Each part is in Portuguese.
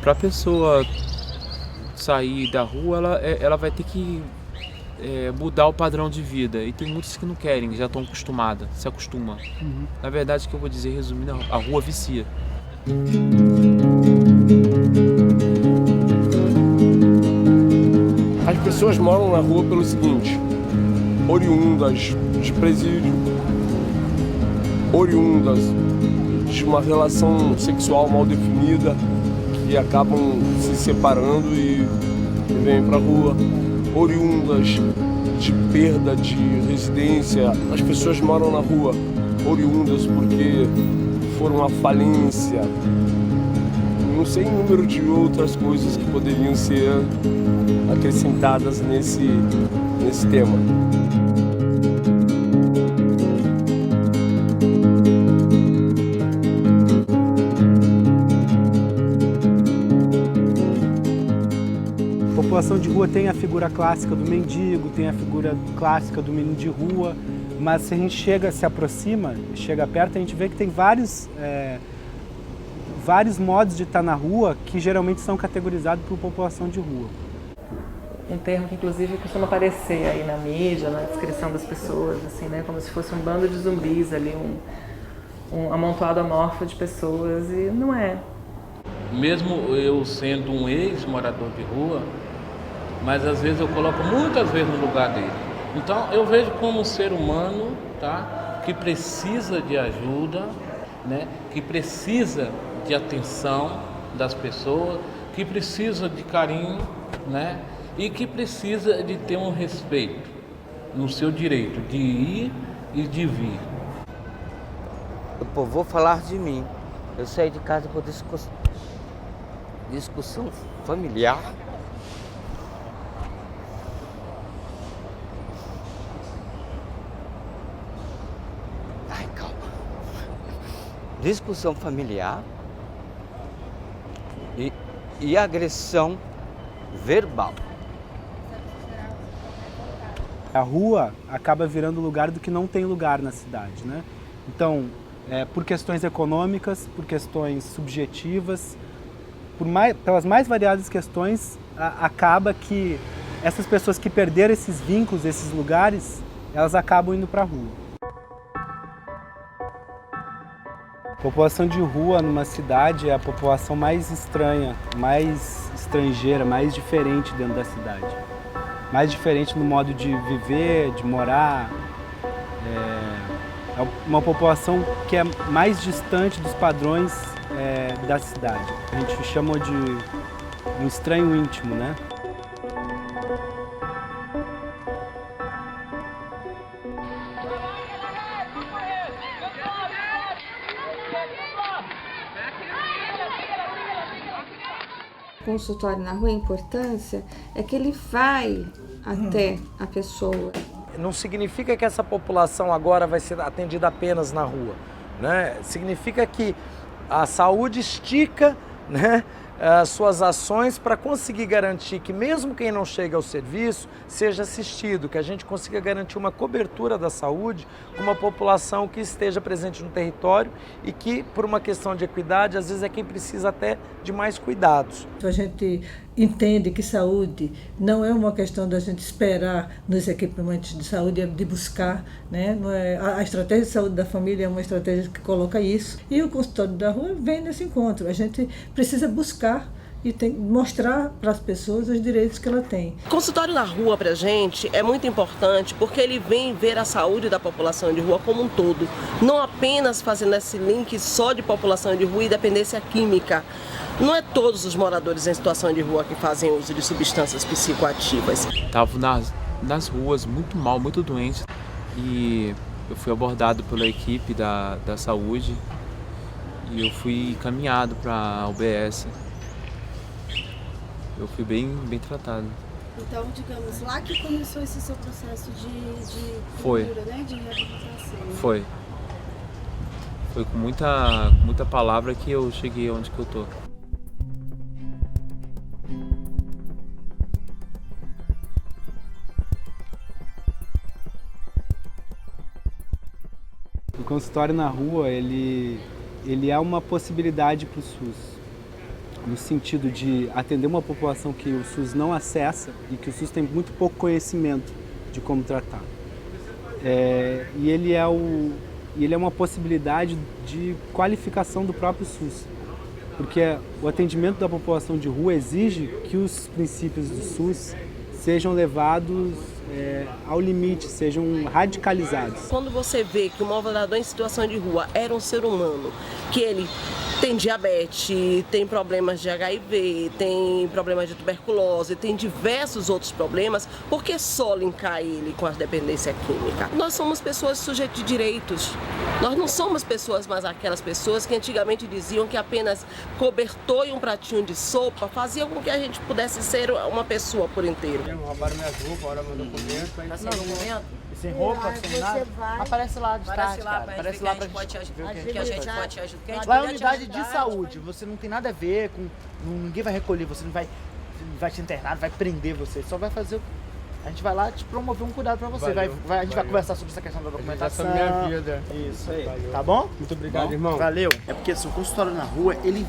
Para a pessoa sair da rua, ela vai ter que mudar o padrão de vida. E tem muitos que não querem, já estão acostumadas, se acostumam. Na verdade, o que eu vou dizer, resumindo, a rua vicia. As pessoas moram na rua pelo seguinte: oriundas de presídio, oriundas de uma relação sexual mal definida, que acabam se separando e vêm para a rua, oriundas de perda de residência. As pessoas moram na rua oriundas porque foram à falência, não sei o número de outras coisas que poderiam ser acrescentadas nesse tema. A população de rua tem a figura clássica do mendigo, tem a figura clássica do menino de rua, mas se a gente se aproxima, chega perto, a gente vê que tem vários modos de estar na rua que geralmente são categorizados por população de rua. Um termo que inclusive costuma aparecer aí na mídia, na descrição das pessoas, assim, né, como se fosse um bando de zumbis ali, um amontoado amorfo de pessoas, e não é. Mesmo eu sendo um ex-morador de rua, mas às vezes eu coloco muitas vezes no lugar dele. Então eu vejo como um ser humano, tá, que precisa de ajuda, né, que precisa de atenção das pessoas, que precisa de carinho, né, e que precisa de ter um respeito no seu direito de ir e de vir. Eu vou falar de mim. Eu saí de casa por discussão familiar. Ai, calma. Discussão familiar e agressão verbal. A rua acaba virando lugar do que não tem lugar na cidade, né? Então, por questões econômicas, por questões subjetivas, pelas mais variadas questões, acaba que essas pessoas que perderam esses vínculos, esses lugares, elas acabam indo para a rua. A população de rua numa cidade é a população mais estranha, mais estrangeira, mais diferente dentro da cidade. Mais diferente no modo de viver, de morar. É uma população que é mais distante dos padrões da cidade. A gente chama de um estranho íntimo, né? O consultório na rua, a importância é que ele vai até a pessoa. Não significa que essa população agora vai ser atendida apenas na rua, né? Significa que a saúde estica, né, as suas ações para conseguir garantir que mesmo quem não chega ao serviço seja assistido, que a gente consiga garantir uma cobertura da saúde com uma população que esteja presente no território e que, por uma questão de equidade, às vezes é quem precisa até de mais cuidados. A gente entende que saúde não é uma questão da gente esperar nos equipamentos de saúde, é de buscar, né? A estratégia de saúde da família é uma estratégia que coloca isso, e o consultório da rua vem nesse encontro. A gente precisa buscar e tem que mostrar para as pessoas os direitos que ela tem. O consultório na rua para a gente é muito importante porque ele vem ver a saúde da população de rua como um todo, não apenas fazendo esse link só de população de rua e dependência química. Não é todos os moradores em situação de rua que fazem uso de substâncias psicoativas. Estavam nas ruas, muito mal, muito doente, e eu fui abordado pela equipe da saúde e eu fui encaminhado para a UBS. Eu fui bem tratado. Então, digamos, lá que começou esse seu processo de Foi. cura, né? De reabilitação. Foi. Foi com muita palavra que eu cheguei onde que eu tô. O consultório na rua, ele é uma possibilidade para o SUS. no sentido de atender uma população que o SUS não acessa e que o SUS tem muito pouco conhecimento de como tratar. E ele é uma possibilidade de qualificação do próprio SUS, porque o atendimento da população de rua exige que os princípios do SUS sejam levados ao limite, sejam radicalizados. Quando você vê que o morador em situação de rua era um ser humano, que ele tem diabetes, tem problemas de HIV, tem problemas de tuberculose, tem diversos outros problemas, por que só linkar ele com a dependência química? Nós somos pessoas sujeitas de direitos. Nós não somos pessoas mais aquelas pessoas que antigamente diziam que apenas cobertor e um pratinho de sopa faziam com que a gente pudesse ser uma pessoa por inteiro. Roubaram minhas roupas, roubaram meu documento. Tá sem documento? Sem roupa, sem nada. Aparece lá de tarde, cara. Aparece lá pra gente pode te ajudar. Que a gente pode te ajudar. Lá é unidade de saúde, você não tem nada a ver com... Ninguém vai recolher, você não vai te internar, não vai prender você, só vai fazer... A gente vai lá te promover um cuidado pra você. A gente vai conversar sobre essa questão da documentação. Minha vida. Isso aí. Valeu. Tá bom? Muito obrigado, irmão. Valeu. É porque assim, o consultório na rua, ele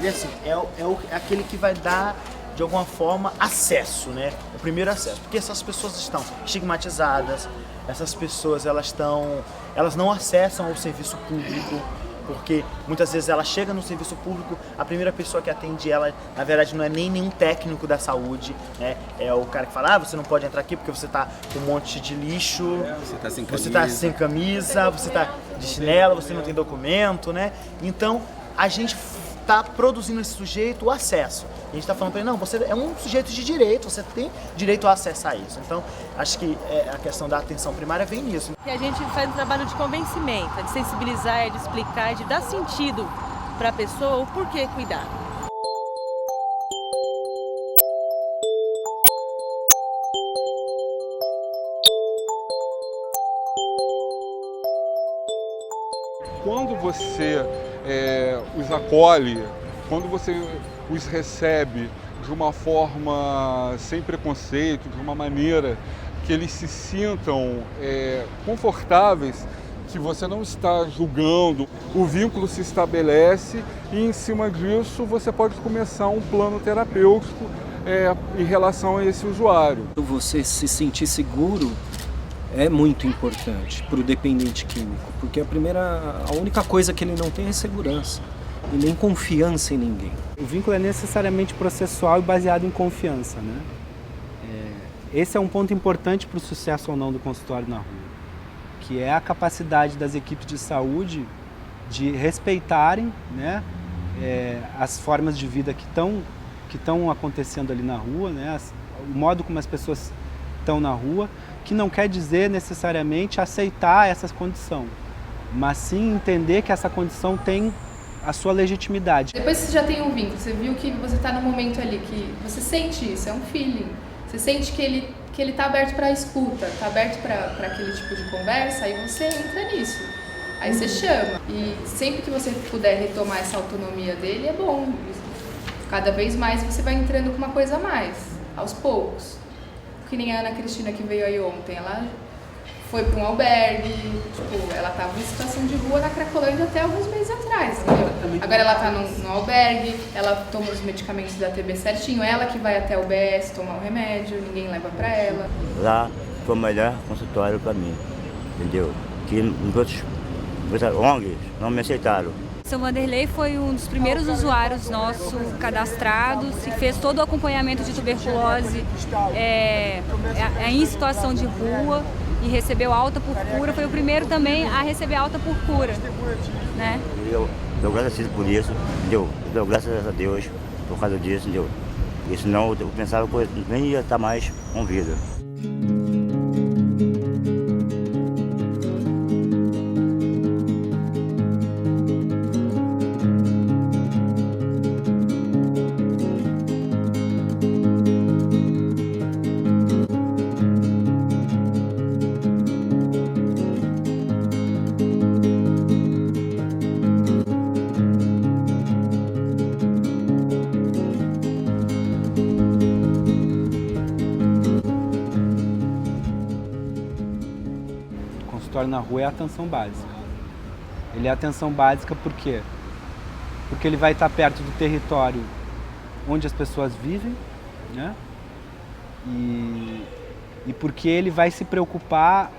é assim, é aquele que vai dar, de alguma forma, acesso, né? O primeiro acesso. Porque essas pessoas estão estigmatizadas, essas pessoas elas não acessam o serviço público, porque muitas vezes ela chega no serviço público, a primeira pessoa que atende ela, na verdade, não é nem nenhum técnico da saúde, né? É o cara que fala, você não pode entrar aqui porque você tá com um monte de lixo, você tá sem camisa, você tá de chinelo, você não tem documento, né? Então, a gente está produzindo esse sujeito o acesso. A gente está falando para ele, não, você é um sujeito de direito, você tem direito a acessar isso. Então, acho que a questão da atenção primária vem nisso. E a gente faz um trabalho de convencimento, de sensibilizar, de explicar, de dar sentido para a pessoa o porquê cuidar. Quando você os acolhe, quando você os recebe de uma forma sem preconceito, de uma maneira que eles se sintam confortáveis, que você não está julgando, o vínculo se estabelece e em cima disso você pode começar um plano terapêutico em relação a esse usuário. Você se sentir seguro é muito importante para o dependente químico, porque a única coisa que ele não tem é segurança e nem confiança em ninguém. O vínculo é necessariamente processual e baseado em confiança, né? Esse é um ponto importante para o sucesso ou não do consultório na rua, que é a capacidade das equipes de saúde de respeitarem, né, as formas de vida que estão acontecendo ali na rua, né, o modo como as pessoas estão na rua, que não quer dizer necessariamente aceitar essa condição, mas sim entender que essa condição tem a sua legitimidade. Depois que você já tem um vínculo, você viu que você está num momento ali que você sente isso, é um feeling, você sente que ele está aberto para a escuta, está aberto para aquele tipo de conversa, aí você entra nisso, aí você chama. E sempre que você puder retomar essa autonomia dele, é bom. Cada vez mais você vai entrando com uma coisa a mais, aos poucos. Que nem a Ana Cristina que veio aí ontem, ela foi para um albergue, ela estava em situação de rua na Cracolândia até alguns meses atrás, entendeu? Agora ela está no albergue, ela toma os medicamentos da TB certinho, ela que vai até o BS tomar o remédio, ninguém leva para ela. Lá foi o melhor consultório para mim, entendeu? Que os outros ONGs não me aceitaram. Seu Vanderlei foi um dos primeiros usuários nossos cadastrados e fez todo o acompanhamento de tuberculose em situação de rua e recebeu alta por cura. Foi o primeiro também a receber alta por cura, né? Eu dou graças a Deus por isso, entendeu? Eu dou graças a Deus por causa disso, entendeu? E senão eu pensava que eu nem ia estar mais com vida. Na rua é a atenção básica. Ele é a atenção básica por quê? porque ele vai estar perto do território onde as pessoas vivem, né? E porque ele vai se preocupar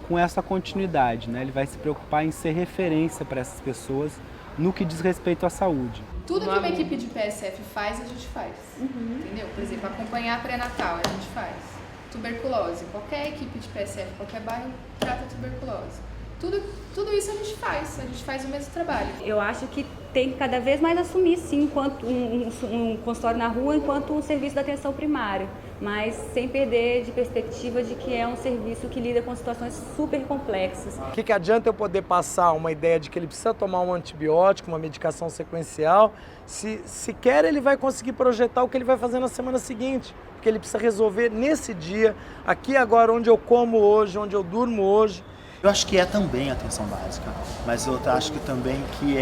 com essa continuidade, né? Ele vai se preocupar em ser referência para essas pessoas no que diz respeito à saúde. Tudo que uma equipe de PSF faz, a gente faz, entendeu? Por exemplo, acompanhar pré-natal, a gente faz. Tuberculose, qualquer equipe de PSF, qualquer bairro trata tuberculose. Tudo isso a gente faz o mesmo trabalho. Eu acho que tem que cada vez mais assumir, sim, enquanto um consultório na rua, enquanto um serviço da atenção primária, mas sem perder de perspectiva de que é um serviço que lida com situações super complexas. O que adianta eu poder passar uma ideia de que ele precisa tomar um antibiótico, uma medicação sequencial, se sequer ele vai conseguir projetar o que ele vai fazer na semana seguinte, porque ele precisa resolver nesse dia, aqui agora, onde eu como hoje, onde eu durmo hoje. Eu acho que é também atenção básica, mas eu acho que também que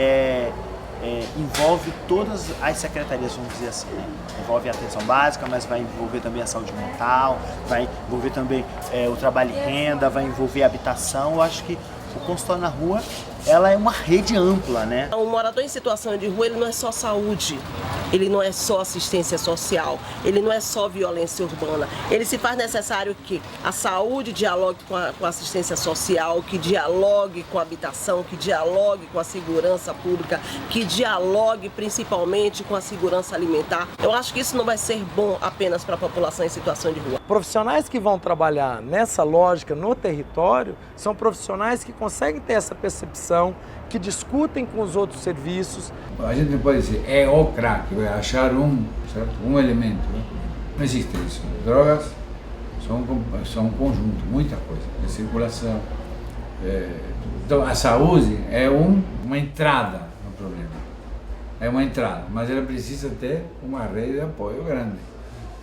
envolve todas as secretarias, vamos dizer assim, né? Envolve a atenção básica, mas vai envolver também a saúde mental, vai envolver também o trabalho e renda, vai envolver a habitação. Eu acho que o consultório na rua, ela é uma rede ampla, né? Um morador em situação de rua, ele não é só saúde, ele não é só assistência social, ele não é só violência urbana. Ele se faz necessário que a saúde dialogue com a assistência social, que dialogue com a habitação, que dialogue com a segurança pública, que dialogue principalmente com a segurança alimentar. Eu acho que isso não vai ser bom apenas para a população em situação de rua. Profissionais que vão trabalhar nessa lógica no território são profissionais que conseguem ter essa percepção, que discutem com os outros serviços. A gente não pode dizer, é o crack, vai achar um elemento. Né? Não existe isso. Drogas são um conjunto, muita coisa, de circulação. Então a saúde é uma entrada no problema. É uma entrada, mas ela precisa ter uma rede de apoio grande,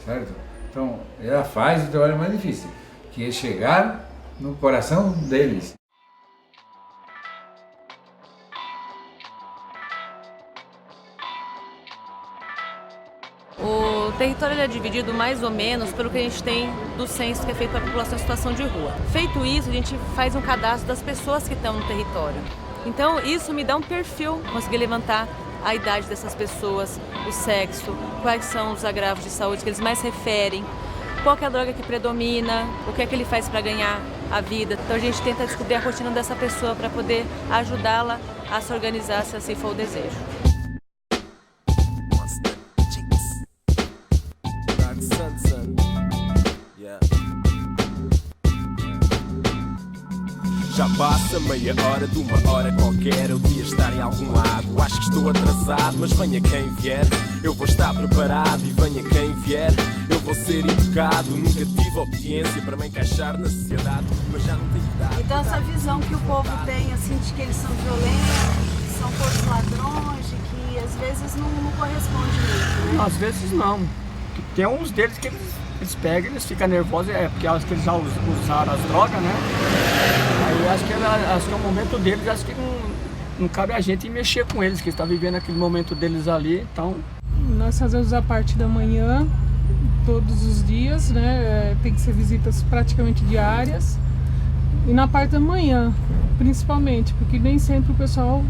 certo? Então ela faz o trabalho mais difícil, que é chegar no coração deles. O território é dividido mais ou menos pelo que a gente tem do censo que é feito para a população em situação de rua. Feito isso, a gente faz um cadastro das pessoas que estão no território. Então isso me dá um perfil, conseguir levantar a idade dessas pessoas, o sexo, quais são os agravos de saúde que eles mais referem, qual é a droga que predomina, o que é que ele faz para ganhar a vida. Então a gente tenta descobrir a rotina dessa pessoa para poder ajudá-la a se organizar se assim for o desejo. Já passa meia hora de uma hora qualquer. Eu devia estar em algum lado. Acho que estou atrasado, mas venha quem vier. Eu vou estar preparado e venha quem vier. Eu vou ser educado. Nunca tive obediência para me encaixar na sociedade, mas já não tenho idade. Então essa visão que o povo tem, assim, de que eles são violentos, que são todos ladrões, de que às vezes não corresponde muito, né? Às vezes não. Tem uns deles que eles pegam, eles ficam nervosos, porque acho que eles já usaram as drogas, né? Aí acho que é o momento deles, acho que não cabe a gente mexer com eles, que estão vivendo aquele momento deles ali, então... Nós fazemos a parte da manhã, todos os dias, né? Tem que ser visitas praticamente diárias. E na parte da manhã, principalmente, porque nem sempre o pessoal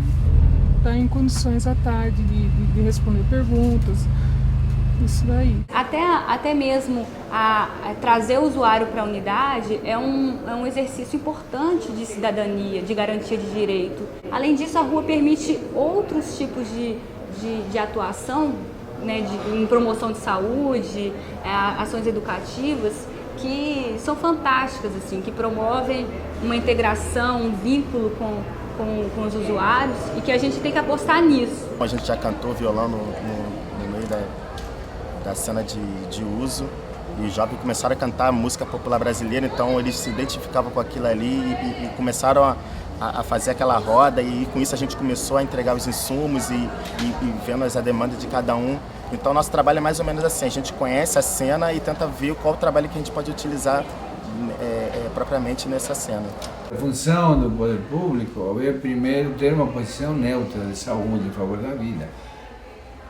está em condições à tarde de responder perguntas. Isso daí. Até mesmo trazer o usuário para a unidade é um exercício importante de cidadania, de garantia de direito. Além disso, a rua permite outros tipos de atuação, né, em promoção de saúde, ações educativas, que são fantásticas, assim, que promovem uma integração, um vínculo com os usuários e que a gente tem que apostar nisso. A gente já cantou violão no meio da cena de uso e os jovens começaram a cantar música popular brasileira, então eles se identificavam com aquilo ali e começaram a fazer aquela roda e com isso a gente começou a entregar os insumos e vendo a demanda de cada um. Então nosso trabalho é mais ou menos assim, a gente conhece a cena e tenta ver qual o trabalho que a gente pode utilizar propriamente nessa cena. A função do poder público é primeiro ter uma posição neutra de saúde em favor da vida.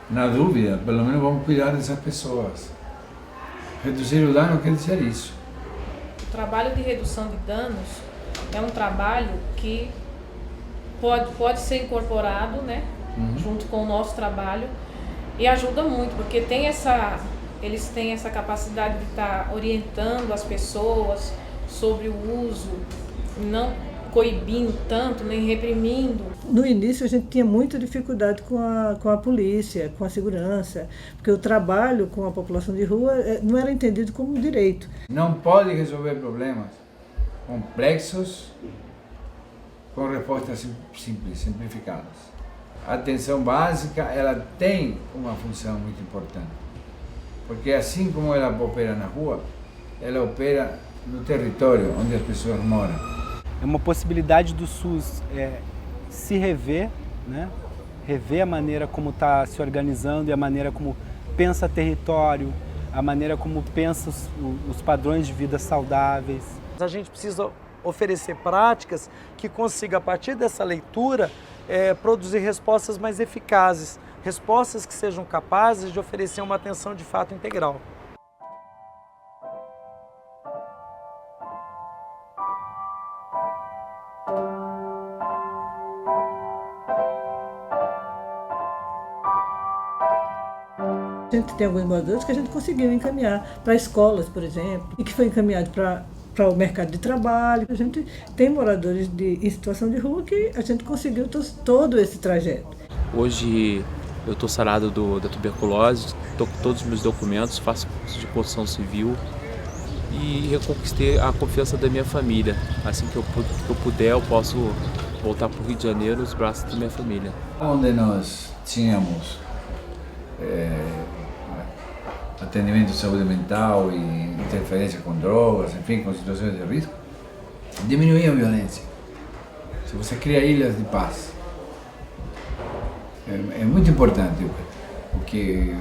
Na dúvida, pelo menos vamos cuidar dessas pessoas. Reduzir o dano quer dizer isso. O trabalho de redução de danos é um trabalho que pode ser incorporado, né, junto com o nosso trabalho, e ajuda muito, porque eles têm essa capacidade de estar orientando as pessoas sobre o uso, não coibindo tanto, nem reprimindo. No início a gente tinha muita dificuldade com a polícia, com a segurança, porque o trabalho com a população de rua não era entendido como direito. Não pode resolver problemas complexos com respostas simples, simplificadas. A atenção básica, ela tem uma função muito importante, porque assim como ela opera na rua, ela opera no território onde as pessoas moram. É uma possibilidade do SUS se rever, né? Rever a maneira como está se organizando e a maneira como pensa território, a maneira como pensa os padrões de vida saudáveis. A gente precisa oferecer práticas que consigam, a partir dessa leitura, produzir respostas mais eficazes, respostas que sejam capazes de oferecer uma atenção de fato integral. A gente tem alguns moradores que a gente conseguiu encaminhar para escolas, por exemplo, e que foi encaminhado para o mercado de trabalho. A gente tem moradores em situação de rua que a gente conseguiu todo esse trajeto. Hoje eu estou sarado da tuberculose, estou com todos os meus documentos, faço curso de construção civil e reconquistei a confiança da minha família. Assim que eu puder, eu posso voltar para o Rio de Janeiro nos braços da minha família. Onde nós tínhamos atendimento de saúde mental e interferência com drogas, enfim, com situações de risco, diminuir a violência. Se você cria ilhas de paz, é muito importante o que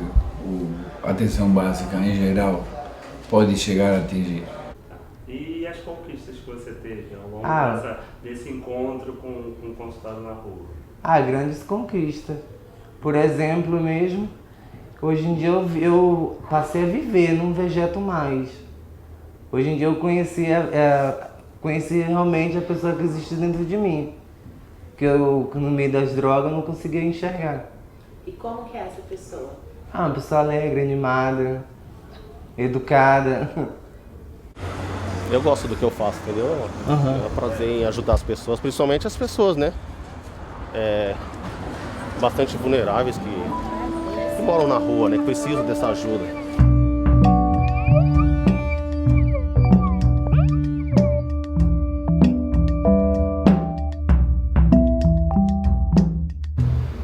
a atenção básica em geral pode chegar a atingir. E as conquistas que você teve ao longo desse encontro com o consultório na rua? Grandes conquistas. Por exemplo mesmo, hoje em dia eu passei a viver, não vegeto mais. Hoje em dia eu conheci realmente a pessoa que existe dentro de mim. Que eu, no meio das drogas, não conseguia enxergar. E como que é essa pessoa? Uma pessoa alegre, animada, educada. Eu gosto do que eu faço, entendeu? É um prazer em ajudar as pessoas, principalmente as pessoas, né? Bastante vulneráveis que moram na rua, né? Que precisam dessa ajuda.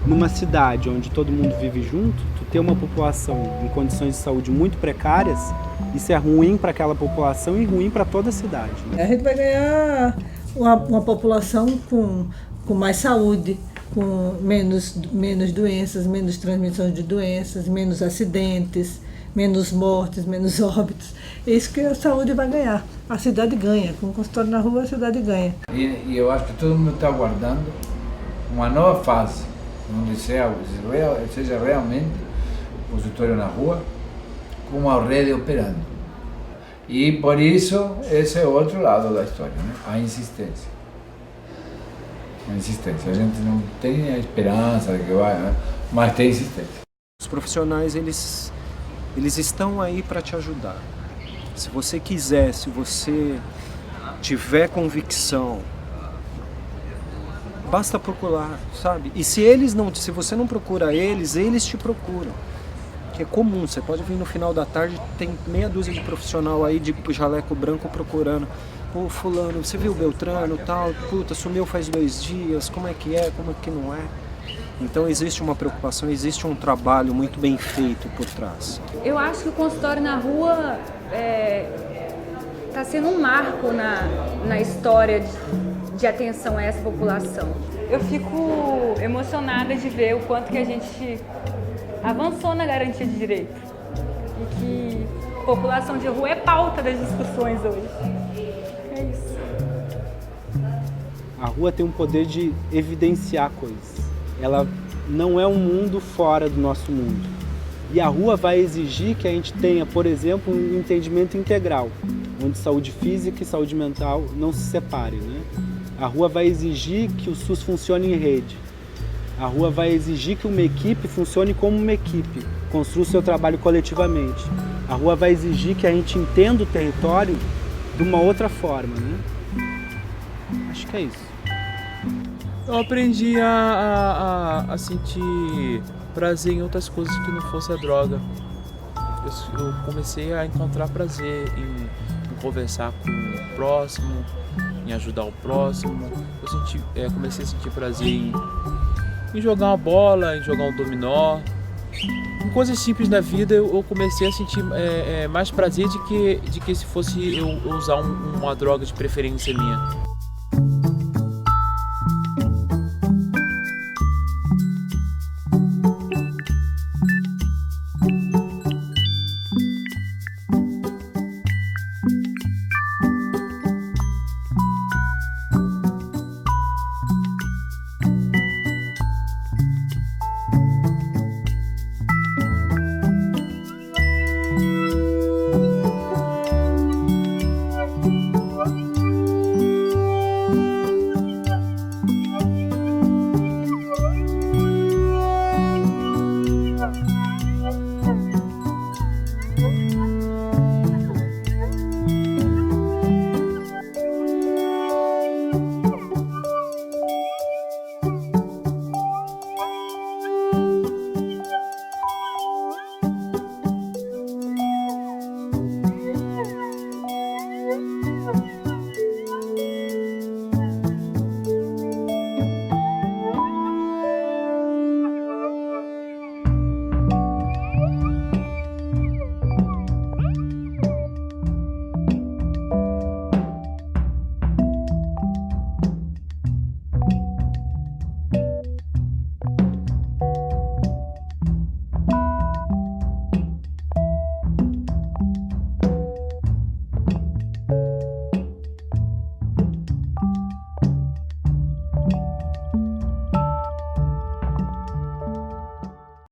Numa cidade onde todo mundo vive junto, tu ter uma população em condições de saúde muito precárias, isso é ruim para aquela população e ruim para toda a cidade, né? A gente vai ganhar uma população com mais saúde, com menos doenças, menos transmissão de doenças, menos acidentes, menos mortes, menos óbitos. É isso que a saúde vai ganhar. A cidade ganha. Com o consultório na rua, a cidade ganha. E eu acho que todo mundo está aguardando uma nova fase, onde seja realmente o consultório na rua com uma rede operando. E por isso, esse é o outro lado da história, né? A insistência. A insistência. A gente não tem a esperança de que vai, né? Mas tem insistência. Os profissionais, eles estão aí para te ajudar. Se você quiser, se você tiver convicção, basta procurar, sabe? E se você não procura eles te procuram. Que é comum, você pode vir no final da tarde, tem meia dúzia de profissional aí de jaleco branco procurando. Pô, fulano, você viu o Beltrano, tal, puta, sumiu faz 2 dias, como é que não é? Então existe uma preocupação, existe um trabalho muito bem feito por trás. Eu acho que o consultório na rua está sendo um marco na história de atenção a essa população. Eu fico emocionada de ver o quanto que a gente avançou na garantia de direito e que a população de rua é pauta das discussões hoje. É isso. A rua tem um poder de evidenciar coisas. Ela não é um mundo fora do nosso mundo. E a rua vai exigir que a gente tenha, por exemplo, um entendimento integral, onde saúde física e saúde mental não se separem, né? A rua vai exigir que o SUS funcione em rede. A rua vai exigir que uma equipe funcione como uma equipe, construa o seu trabalho coletivamente. A rua vai exigir que a gente entenda o território de uma outra forma, né? Acho que é isso. Eu aprendi a sentir prazer em outras coisas que não fosse a droga. Eu comecei a encontrar prazer em conversar com o próximo, em ajudar o próximo. Eu comecei a sentir prazer em jogar uma bola, em jogar um dominó. Em coisas simples da vida eu comecei a sentir mais prazer de que se fosse eu usar uma droga de preferência minha.